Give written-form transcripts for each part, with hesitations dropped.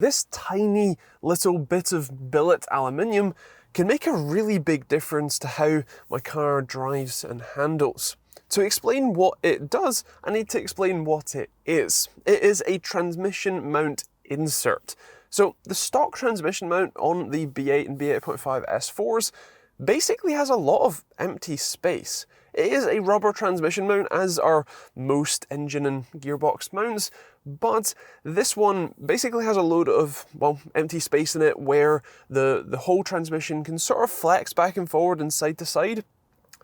This tiny little bit of billet aluminium can make a really big difference to how my car drives and handles. To explain what it does, I need to explain what it is. It is a transmission mount insert. So the stock transmission mount on the B8 and B8.5 S4s basically has a lot of empty space. It is a rubber transmission mount, as are most engine and gearbox mounts, but this one basically has a load of, well, empty space in it where the whole transmission can sort of flex back and forward and side to side.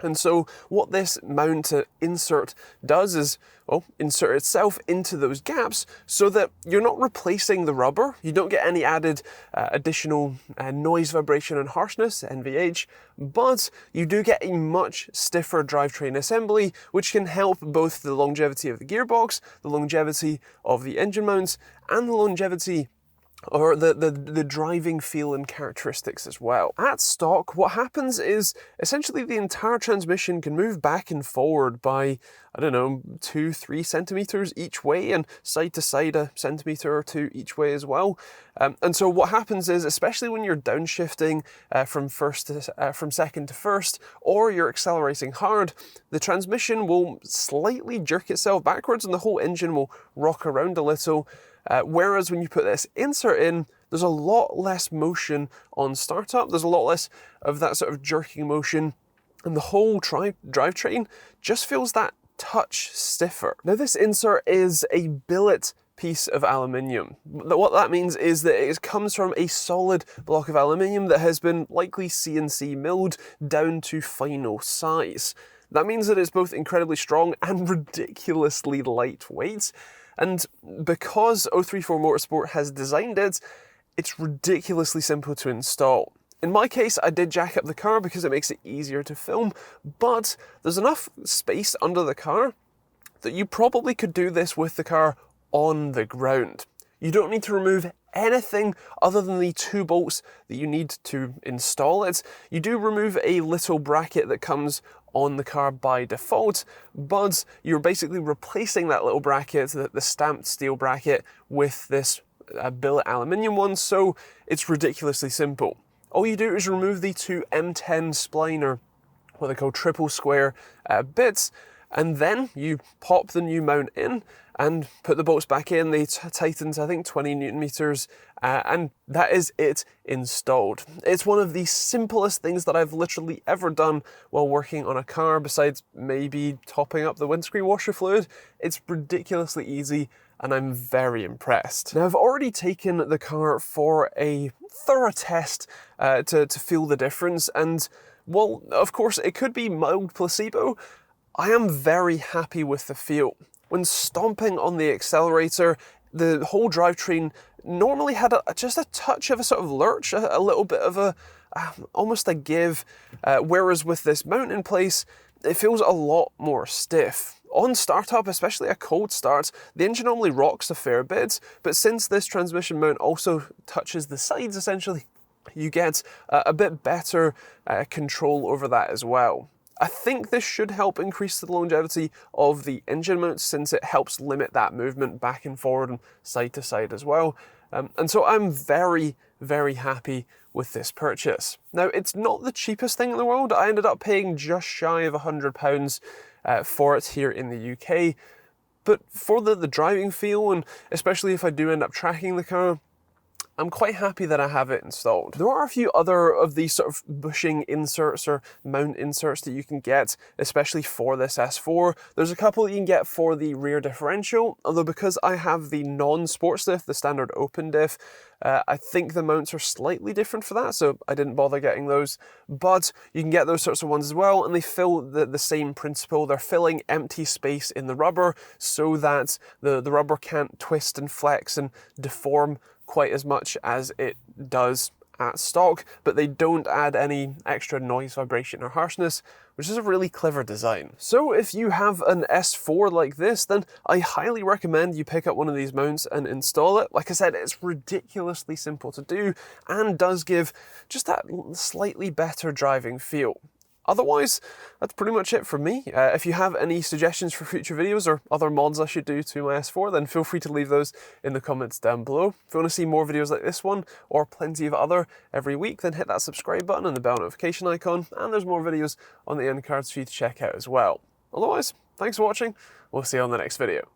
And so what this mount insert does is, well, insert itself into those gaps so that you're not replacing the rubber. You don't get any added additional noise, vibration and harshness, NVH, but you do get a much stiffer drivetrain assembly, which can help both the longevity of the gearbox, the longevity of the engine mounts, and the longevity or the driving feel and characteristics as well. At stock, what happens is essentially the entire transmission can move back and forward by, I don't know, 2-3 centimeters each way, and side to side a centimeter or two each way as well. And so what happens is, especially when you're downshifting from second to first, or you're accelerating hard, the transmission will slightly jerk itself backwards and the whole engine will rock around a little. Whereas when you put this insert in, there's a lot less motion on startup, there's a lot less of that sort of jerking motion, and the whole drivetrain just feels that touch stiffer. Now this insert is a billet piece of aluminium. What that means is that it comes from a solid block of aluminium that has been likely CNC milled down to final size. That means that it's both incredibly strong and ridiculously lightweight. And because 034 Motorsport has designed it, it's ridiculously simple to install. In my case, I did jack up the car because it makes it easier to film, but there's enough space under the car that you probably could do this with the car on the ground. You don't need to remove anything other than the 2 bolts that you need to install it. You do remove a little bracket that comes on the car by default, but you're basically replacing that little bracket, the stamped steel bracket, with this billet aluminium one, so it's ridiculously simple. All you do is remove the 2 M10 spline, or what they call triple square bits, and then you pop the new mount in and put the bolts back in. They tighten to, I think, 20 Newton meters, and that is it installed. It's one of the simplest things that I've literally ever done while working on a car, besides maybe topping up the windscreen washer fluid. It's ridiculously easy, and I'm very impressed. Now, I've already taken the car for a thorough test to feel the difference, and well, of course, it could be mild placebo. I am very happy with the feel. When stomping on the accelerator, the whole drivetrain normally had just a touch of a sort of lurch, a little bit of almost a give, whereas with this mount in place, it feels a lot more stiff. On startup, especially a cold start, the engine normally rocks a fair bit, but since this transmission mount also touches the sides essentially, you get a bit better control over that as well. I think this should help increase the longevity of the engine mount, since it helps limit that movement back and forward and side to side as well. And so I'm very, very happy with this purchase. Now, it's not the cheapest thing in the world. I ended up paying just shy of £100 for it here in the UK. But for the driving feel, and especially if I do end up tracking the car, I'm quite happy that I have it installed. There are a few other of these sort of bushing inserts or mount inserts that you can get, especially for this S4. There's a couple that you can get for the rear differential, although because I have the non-sports diff, the standard open diff, I think the mounts are slightly different for that, so I didn't bother getting those. But you can get those sorts of ones as well, and they fill the same principle. They're filling empty space in the rubber so that the rubber can't twist and flex and deform quite as much as it does at stock, but they don't add any extra noise, vibration or harshness, which is a really clever design. So if you have an S4 like this, then I highly recommend you pick up one of these mounts and install it. Like I said, it's ridiculously simple to do and does give just that slightly better driving feel. Otherwise, that's pretty much it from me. If you have any suggestions for future videos or other mods I should do to my S4, then feel free to leave those in the comments down below. If you want to see more videos like this one, or plenty of other every week, then hit that subscribe button and the bell notification icon, and there's more videos on the end cards for you to check out as well. Otherwise, thanks for watching. We'll see you on the next video.